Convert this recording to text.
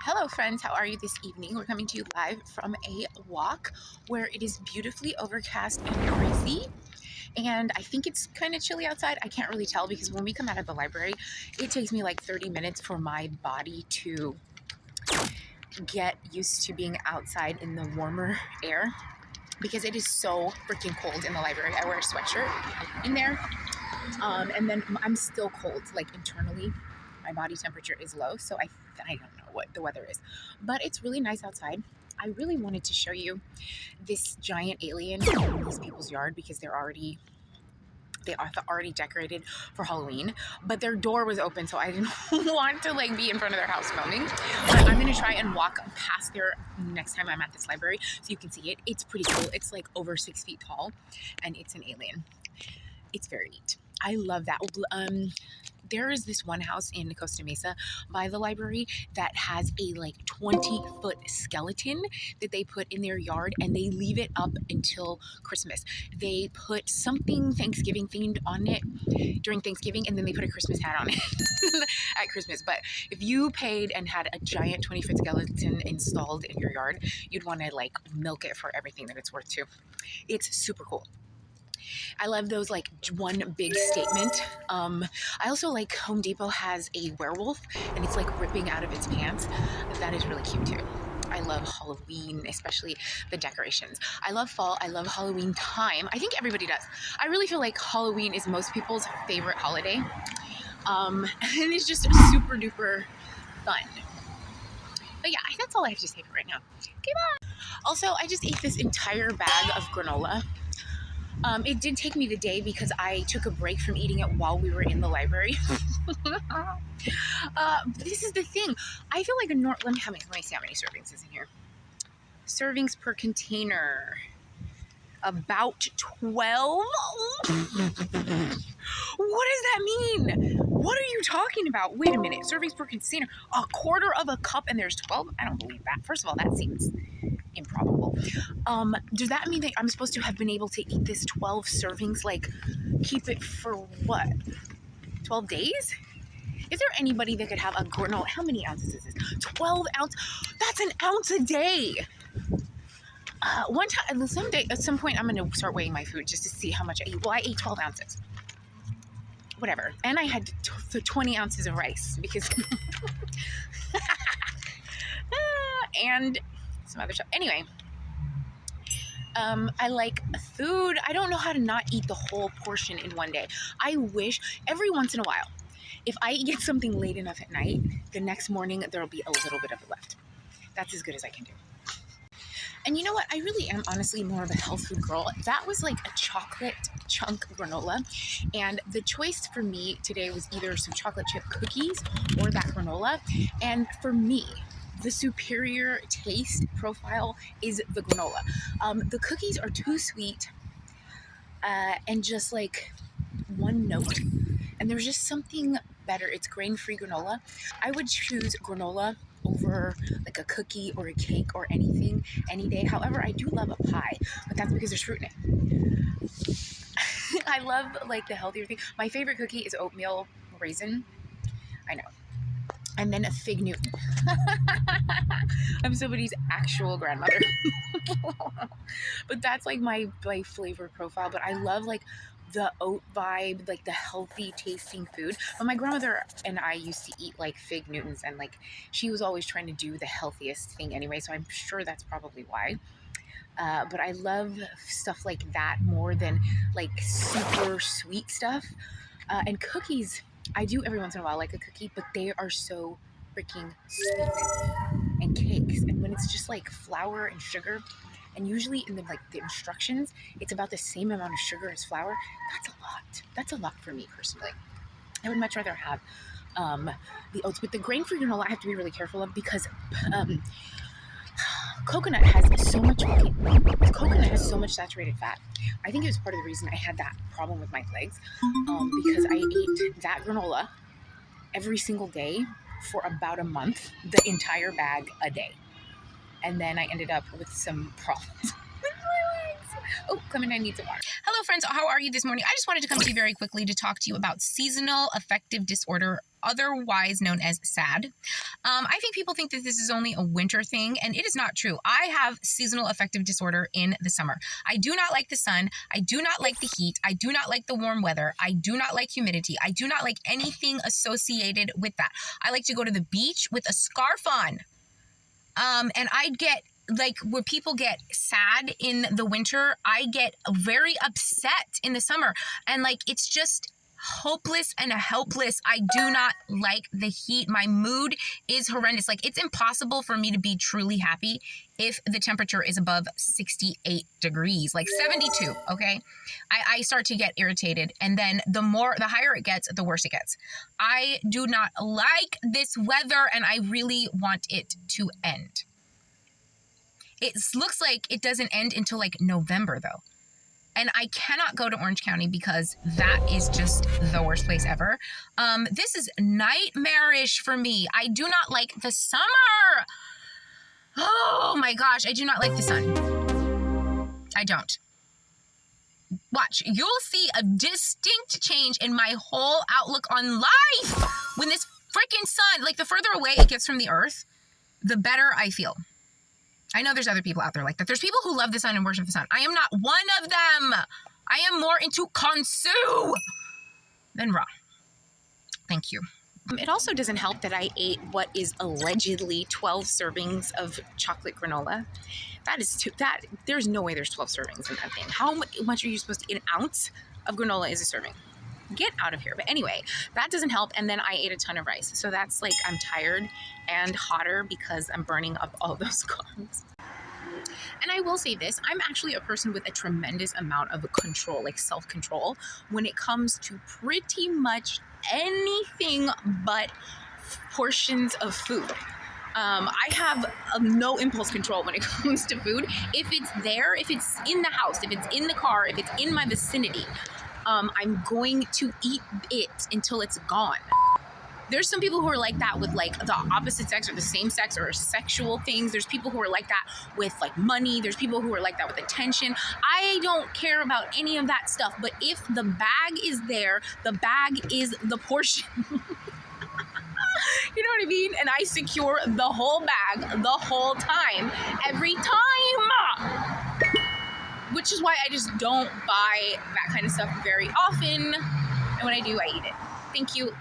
Hello friends, how are you this evening? We're coming to you live from a walk where it is beautifully overcast and breezy. And I think it's kind of chilly outside. I can't really tell because when we come out of the library, it takes me like 30 minutes for my body to get used to being outside in the warmer air because it is so freaking cold in the library. I wear a sweatshirt in there. And then I'm still cold, like internally. My body temperature is low, so I don't know what the weather is. But it's really nice outside. I really wanted to show you this giant alien in these people's yard because they are already decorated for Halloween, but their door was open, so I didn't want to like be in front of their house filming. But I'm gonna try and walk past there next time I'm at this library so you can see it. It's pretty cool. It's like over 6 feet tall, and it's an alien. It's very neat. I love that. There is this one house in Costa Mesa by the library that has a like 20-foot skeleton that they put in their yard, and they leave it up until Christmas. They put something Thanksgiving themed on it during Thanksgiving, and then they put a Christmas hat on it at Christmas. But if you paid and had a giant 20-foot skeleton installed in your yard, you'd want to like milk it for everything that it's worth too. It's super cool. I love those like one big statement. I also like Home Depot has a werewolf and it's like ripping out of its pants. That is really cute too. I love Halloween, especially the decorations. I love fall. I love Halloween time. I think everybody does. I really feel like Halloween is most people's favorite holiday. And it's just super duper fun. But yeah, that's all I have to say for right now. Okay, bye. Also, I just ate this entire bag of granola. It did take me the day because I took a break from eating it while we were in the library. This is the thing. I feel like let me see how many servings is in here. Servings per container. About 12? What does that mean? What are you talking about? Wait a minute. Servings per container. A quarter of a cup and there's 12? I don't believe that. First of all, that seems improbable. Does that mean that I'm supposed to have been able to eat this 12 servings, like keep it for what, 12 days? Is there anybody that could have a granola? How many ounces is this? 12 ounce. That's an ounce a day. One time, someday, at some point, I'm going to start weighing my food just to see how much I eat. Well, I ate 12 ounces. Whatever. And I had 20 ounces of rice because and some other stuff. Anyway, I like food. I don't know how to not eat the whole portion in one day. I wish every once in a while, if I get something late enough at night, the next morning there'll be a little bit of it left. That's as good as I can do. And you know what? I really am honestly more of a health food girl. That was like a chocolate chunk granola. And the choice for me today was either some chocolate chip cookies or that granola. And for me, the superior taste profile is the granola. The cookies are too sweet and just like one note. And there's just something better. It's grain-free granola. I would choose granola over like a cookie or a cake or anything any day. However, I do love a pie, but that's because there's fruit in it. I love like the healthier thing. My favorite cookie is oatmeal raisin. I know. And then a fig Newton. I'm somebody's actual grandmother. But that's like my flavor profile. But I love like the oat vibe, like the healthy tasting food. But my grandmother and I used to eat like fig Newtons, and like she was always trying to do the healthiest thing anyway, so I'm sure that's probably why. But I love stuff like that more than like super sweet stuff. And cookies, I do every once in a while like a cookie, but they are so freaking sweet. And cakes, and when it's just like flour and sugar, and usually in the instructions, it's about the same amount of sugar as flour. That's a lot. That's a lot for me personally. I would much rather have the oats. But the grain-free granola I have to be really careful of because coconut has so much saturated fat. I think it was part of the reason I had that problem with my legs because I ate that granola every single day for about a month, the entire bag a day. And then I ended up with some problems with my legs. Oh, Clementine needs some water. Hello, friends. How are you this morning? I just wanted to come to you very quickly to talk to you about seasonal affective disorder, otherwise known as SAD. I think people think that this is only a winter thing, and it is not true. I have seasonal affective disorder in the summer. I do not like the sun. I do not like the heat. I do not like the warm weather. I do not like humidity. I do not like anything associated with that. I like to go to the beach with a scarf on. And I get, like, where people get sad in the winter, I get very upset in the summer. And, like, it's just hopeless and helpless. I do not like the heat. My mood is horrendous. Like, it's impossible for me to be truly happy if the temperature is above 68 degrees, like 72, okay? I start to get irritated. And then the higher it gets, the worse it gets. I do not like this weather, and I really want it to end. It looks like it doesn't end until like November, though. And I cannot go to Orange County because that is just the worst place ever. This is nightmarish for me. I do not like the summer. Oh my gosh, I do not like the sun. I don't. Watch, you'll see a distinct change in my whole outlook on life when this freaking sun, like the further away it gets from the earth, the better I feel. I know there's other people out there like that. There's people who love the sun and worship the sun. I am not one of them. I am more into consume than raw. Thank you. It also doesn't help that I ate what is allegedly 12 servings of chocolate granola. There's no way there's 12 servings in that thing. How much are you supposed to eat? An ounce of granola is a serving. Get out of here. But anyway, that doesn't help. And then I ate a ton of rice. So that's like, I'm tired and hotter because I'm burning up all those carbs. And I will say this, I'm actually a person with a tremendous amount of control, like self-control, when it comes to pretty much anything but portions of food. I have no impulse control when it comes to food. If it's there, if it's in the house, if it's in the car, if it's in my vicinity, I'm going to eat it until it's gone. There's some people who are like that with like the opposite sex or the same sex or sexual things. There's people who are like that with like money. There's people who are like that with attention. I don't care about any of that stuff. But if the bag is there, the bag is the portion. You know what I mean? And I secure the whole bag the whole time, every time. Which is why I just don't buy that kind of stuff very often. And when I do, I eat it. Thank you.